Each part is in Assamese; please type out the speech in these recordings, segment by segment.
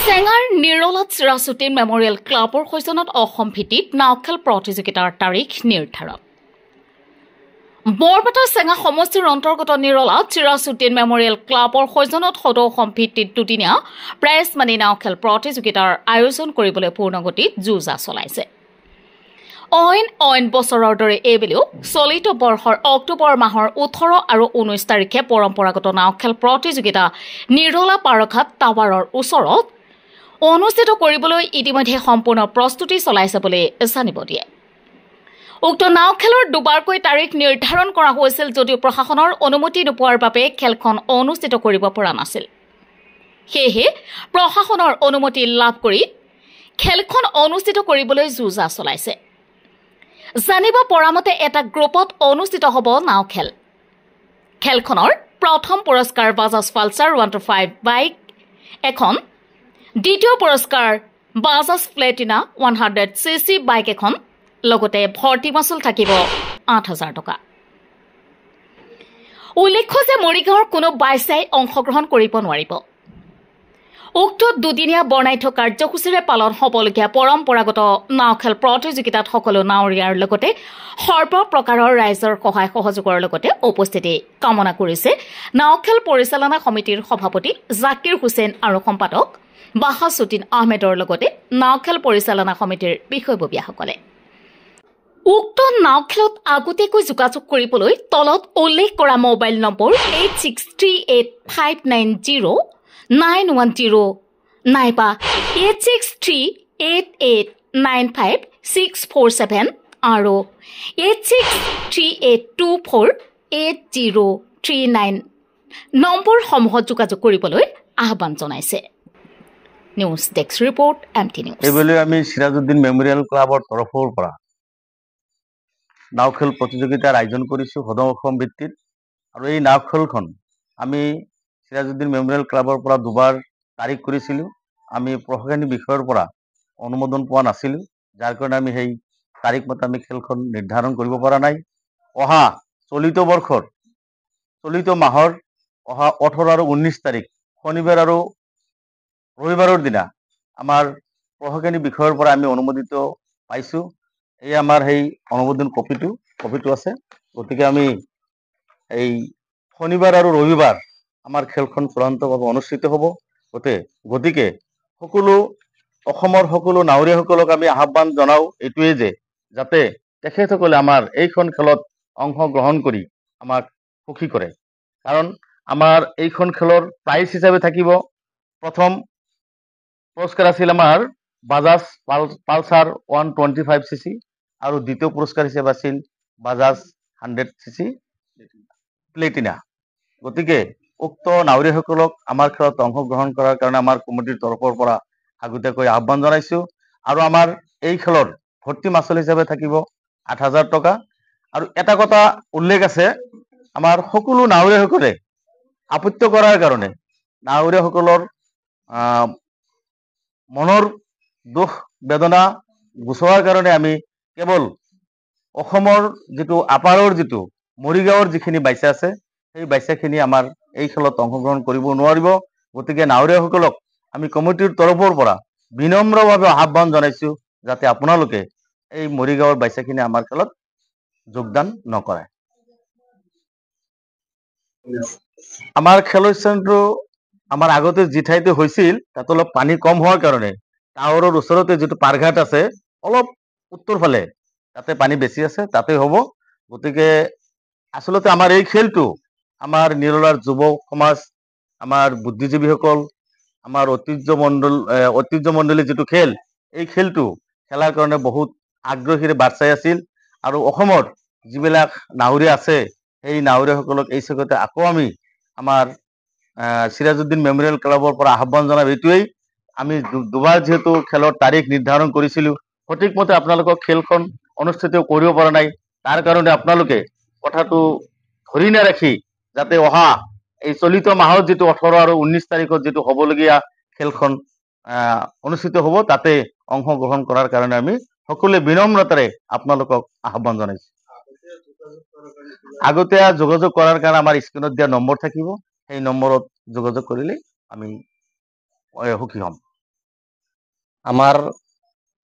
চেঙাৰ নিৰলাত চিৰাচুটি মেমৰিয়েল ক্লাবৰ সৈজনত অসম ভিত্তিক নাও খেল প্ৰতিযোগিতাৰ তাৰিখ নিৰ্ধাৰণ। বৰপেটা চেঙা সমষ্টিৰ অন্তৰ্গত নিৰলাত চিৰাচুদ্দিন মেমৰিয়েল ক্লাবৰ সৈজনত সদৌ অসম ভিত্তিক দুদিনীয়া প্ৰাইজ মানি নাও খেল প্ৰতিযোগিতাৰ আয়োজন কৰিবলৈ পূৰ্ণগতিত যুঁজা চলাইছে। অইন বছৰৰ দৰে এইবেলিও চলিত বৰ্ষৰ অক্টোবৰ মাহৰ 18 আৰু 19 তাৰিখে পৰম্পৰাগত নাও খেল প্ৰতিযোগিতা নিৰলা পাৰঘাট টাৱাৰৰ ওচৰত অনুষ্ঠিত কৰিবলৈ ইতিমধ্যে সম্পূৰ্ণ প্ৰস্তুতি চলাইছে বুলি জানিব দিয়ে। উক্ত নাও খেলৰ দুবাৰকৈ তাৰিখ নিৰ্ধাৰণ কৰা হৈছিল যদিও প্ৰশাসনৰ অনুমতি নোপোৱাৰ বাবে খেলখন অনুষ্ঠিত কৰিব পৰা নাছিল। সেয়েহে প্ৰশাসনৰ অনুমতি লাভ কৰি খেলখন অনুষ্ঠিত কৰিবলৈ যুঁজা চলাইছে। জানিব পৰা মতে এটা গ্ৰুপত অনুষ্ঠিত হ'ব নাও খেল। খেলখনৰ প্ৰথম পুৰস্কাৰ বাজাজ পালচাৰ 125 বাইক এখন, দ্বিতীয় পুৰস্কাৰ বাজাজ প্লেটিনা 100cc বাইক এখন, লগতে ভৰ্তি মাচুল থাকিব 8,000 টকা। উল্লেখ্য যে মৰিগাঁৱৰ কোনো বাইচাই অংশগ্ৰহণ কৰিব নোৱাৰিব। উক্ত দুদিনীয়া বৰ্ণাঢ্য কাৰ্যসূচীৰে পালন হ'বলগীয়া পৰম্পৰাগত নাও খেল প্ৰতিযোগিতাত সকলো নাৱৰীয়াৰ লগতে সৰ্বপ্ৰকাৰৰ ৰাইজৰ সহায় সহযোগৰ লগতে উপস্থিতি কামনা কৰিছে নাও খেল পৰিচালনা সমিতিৰ সভাপতি জাকিৰ হুছেইন আৰু সম্পাদক বাহাছুদ্দিন আহমেদৰ লগতে নাও খেল পৰিচালনা সমিতিৰ বিষয়ববীয়াসকলে। উক্ত নাও খেলত আগতীয়াকৈ যোগাযোগ কৰিবলৈ তলত উল্লেখ কৰা মোবাইল নম্বৰ 8638590910 নাইবা 8638895647 আৰু 8638248039 নম্বৰসমূহত যোগাযোগ কৰিবলৈ আহ্বান জনাইছে। News desk report MT news. এইবেলি আমি চিৰাজুদ্দিন মেমৰিয়েল ক্লাবৰ তৰফৰ পৰা নাও খেল প্ৰতিযোগিতাৰ আয়োজন কৰিছোঁ সদৌ অসম ভিত্তিত। আৰু এই নাও খেলখন আমি চিৰাজুদ্দিন মেমৰিয়েল ক্লাবৰ পৰা দুবাৰ তাৰিখ কৰিছিলোঁ। আমি প্ৰশাসনিক বিষয়ৰ পৰা অনুমোদন পোৱা নাছিলোঁ, যাৰ কাৰণে আমি সেই তাৰিখ মতে আমি খেলখন নিৰ্ধাৰণ কৰিব পৰা নাই। অহা চলিত বৰ্ষৰ চলিত মাহৰ অহা 18 আৰু 19 তাৰিখ শনিবাৰ আৰু ৰবিবাৰৰ দিনা আমাৰ প্ৰশাসনিক বিষয়ৰ পৰা আমি অনুমোদিত পাইছোঁ। এই আমাৰ সেই অনুমোদন কপিটো আছে। গতিকে আমি এই শনিবাৰ আৰু ৰবিবাৰ আমাৰ খেলখন চূড়ান্তভাৱে অনুষ্ঠিত হ'ব। গতিকে সকলো অসমৰ সকলো নাৱৰীয়াসকলক আমি আহ্বান জনাওঁ এইটোৱে যে যাতে তেখেতসকলে আমাৰ এইখন খেলত অংশগ্ৰহণ কৰি আমাক সুখী কৰে। কাৰণ আমাৰ এইখন খেলৰ প্ৰাইজ হিচাপে থাকিব, প্ৰথম পুৰস্কাৰ আছিল আমাৰ বাজাজ পালচাৰ 125cc আৰু দ্বিতীয় পুৰস্কাৰ হিচাপে আছিল বাজাজ 100cc প্লেটিনা। গতিকে উক্ত নাৱৰীয়াসকলক আমাৰ খেলত অংশগ্ৰহণ কৰাৰ কাৰণে আমাৰ কমিটিৰ তৰফৰ পৰা আগতীয়াকৈ আহ্বান জনাইছোঁ। আৰু আমাৰ এই খেলৰ ভৰ্তি মাচুল হিচাপে থাকিব 8,000 টকা। আৰু এটা কথা উল্লেখ আছে, আমাৰ সকলো নাৱৰীয়াসকলে আপত্তি কৰাৰ কাৰণে নাৱৰীয়াসকলৰ মনৰ দুখ বেদনা গুচোৱাৰ কাৰণে আমি কেৱল অসমৰ যিটো আপাৰৰ যিটো মৰিগাঁৱৰ যিখিনি বাইচা আছে সেই বাইচাখিনি আমাৰ এই খেলত অংশগ্ৰহণ কৰিব নোৱাৰিব। গতিকে নাৱৰীয়াসকলক আমি কমিটিৰ তৰফৰ পৰা বিনম্ৰভাৱে আহ্বান জনাইছোঁ যাতে আপোনালোকে এই মৰিগাঁৱৰ বাইচাখিনি আমাৰ খেলত যোগদান নকৰে। আমাৰ খেলৰ স্থানটো আমাৰ আগতে যি ঠাইতে হৈছিল তাত অলপ পানী কম হোৱাৰ কাৰণে টাৱাৰৰ ওচৰতে যিটো পাৰঘাট আছে অলপ উত্তৰ ফালে তাতে পানী বেছি আছে, তাতে হ'ব। গতিকে আচলতে আমাৰ এই খেলটো আমাৰ নিৰলাৰ যুৱ সমাজ, আমাৰ বুদ্ধিজীৱীসকল, আমাৰ ঐতিহ্যমণ্ডলী যিটো খেল, এই খেলটো খেলাৰ কাৰণে বহুত আগ্ৰহীৰে বাট চাই আছিল। আৰু অসমৰ যিবিলাক নাৱৰীয়া আছে সেই নাৱৰীয়াসকলক এই চেগতে আকৌ আমি আমাৰ চিৰাজুদ্দিন মেমৰিয়েল ক্লাবৰ পৰা আহ্বান জনাম এইটোৱেই, আমি দুবাৰ যিহেতু খেলৰ তাৰিখ নিৰ্ধাৰণ কৰিছিলোঁ, সঠিক মতে আপোনালোকক খেলখন অনুষ্ঠিত কৰিব পৰা নাই। তাৰ কাৰণে আপোনালোকে কথাটো ধৰি নাৰাখি যাতে অহা এই চলিত মাহত যিটো 18 আৰু 19 তাৰিখত যিটো হ'বলগীয়া খেলখন অনুষ্ঠিত হ'ব তাতে অংশগ্ৰহণ কৰাৰ কাৰণে আমি সকলোৱে বিনম্ৰতাৰে আপোনালোকক আহ্বান জনাইছোঁ। আগতীয়া যোগাযোগ কৰাৰ কাৰণে আমাৰ স্ক্ৰীনত দিয়া নম্বৰ থাকিব, সেই নম্বৰত যোগাযোগ কৰিলে আমি সুখী হ'ম। আমাৰ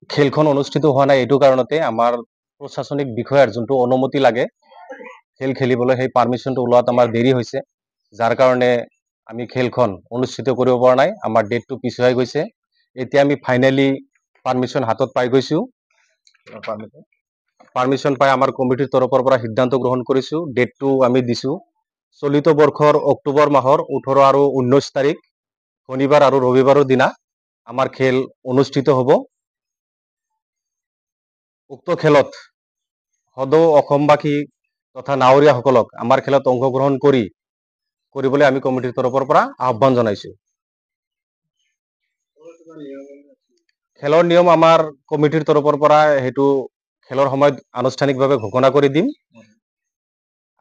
খেলখন অনুষ্ঠিত হোৱা নাই এইটো কাৰণতে আমাৰ প্ৰশাসনিক বিষয়াৰ যোনটো অনুমতি লাগে খেল খেলিবলৈ সেই পাৰ্মিশ্যনটো ওলোৱাত আমাৰ দেৰি হৈছে, যাৰ কাৰণে আমি খেলখন অনুষ্ঠিত কৰিব পৰা নাই। আমাৰ ডেটটো পিছুৱাই গৈছে। এতিয়া আমি ফাইনেলি পাৰ্মিশ্যন হাতত পাই গৈছো। পাৰ্মিশ্যন পাই আমাৰ কমিটিৰ তৰফৰ পৰা সিদ্ধান্ত গ্ৰহণ কৰিছো। ডেটটো আমি দিছো চলিত বৰ্ষৰ অক্টোবৰ মাহৰ 18 আৰু 19 তাৰিখ শনিবাৰ আৰু ৰবিবাৰৰ দিনা আমাৰ খেল অনুষ্ঠিত হ'ব। উক্ত খেলত সদৌ অসমবাসী তথা নাৱৰীয়াসকলক আমাৰ খেলত অংশগ্ৰহণ কৰিবলৈ আমি কমিটিৰ তৰফৰ পৰা আহ্বান জনাইছো। খেলৰ নিয়ম আমাৰ কমিটিৰ তৰফৰ পৰা সেইটো খেলৰ সময়ত আনুষ্ঠানিকভাৱে ঘোষণা কৰি দিম।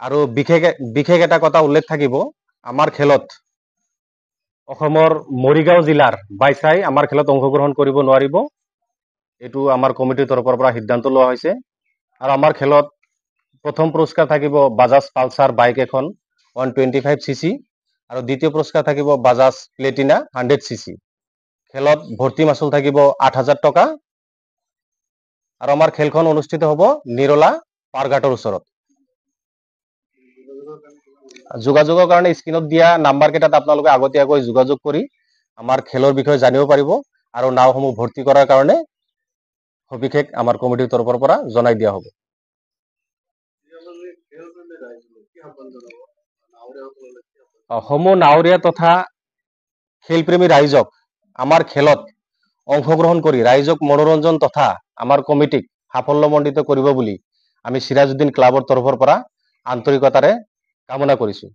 আৰু বিশেষ এটা কথা উল্লেখ থাকিব, আমাৰ খেলত অসমৰ মৰিগাঁও জিলাৰ বাইচাই আমাৰ খেলত অংশগ্ৰহণ কৰিব নোৱাৰিব। এইটো আমাৰ কমিটিৰ তৰফৰ পৰা সিদ্ধান্ত লোৱা হৈছে। আৰু আমাৰ খেলত প্ৰথম পুৰস্কাৰ থাকিব বাজাজ পালচাৰ বাইক এখন 125cc আৰু দ্বিতীয় পুৰস্কাৰ থাকিব বাজাজ প্লেটিনা 100cc। খেলত ভৰ্তি মাচুল থাকিব 8,000 টকা। আৰু আমাৰ খেলখন অনুষ্ঠিত হ'ব নিৰলা পাৰঘাটৰ ওচৰত। যোগাযোগৰ কাৰণে স্ক্ৰীনত দিয়া নাম্বাৰ কেইটাত আপোনালোকে আগতীয়াকৈ যোগাযোগ কৰি আমাৰ খেলৰ বিষয়ে জানিব পাৰিব আৰু নাওসমূহ ভৰ্তি কৰাৰ কাৰণে সবিশেষ আমাৰ কমিটিৰ তৰফৰ পৰা জনাই দিয়া হ'ব। সমূহ নাৱৰীয়া তথা খেলপ্ৰেমী ৰাইজক আমাৰ খেলত অংশগ্ৰহণ কৰি ৰাইজক মনোৰঞ্জন তথা আমাৰ কমিটিক সাফল্যমণ্ডিত কৰিব বুলি আমি চিৰাজউদ্দিন ক্লাবৰ তৰফৰ পৰা আন্তৰিকতাৰে কামনা কৰিছো।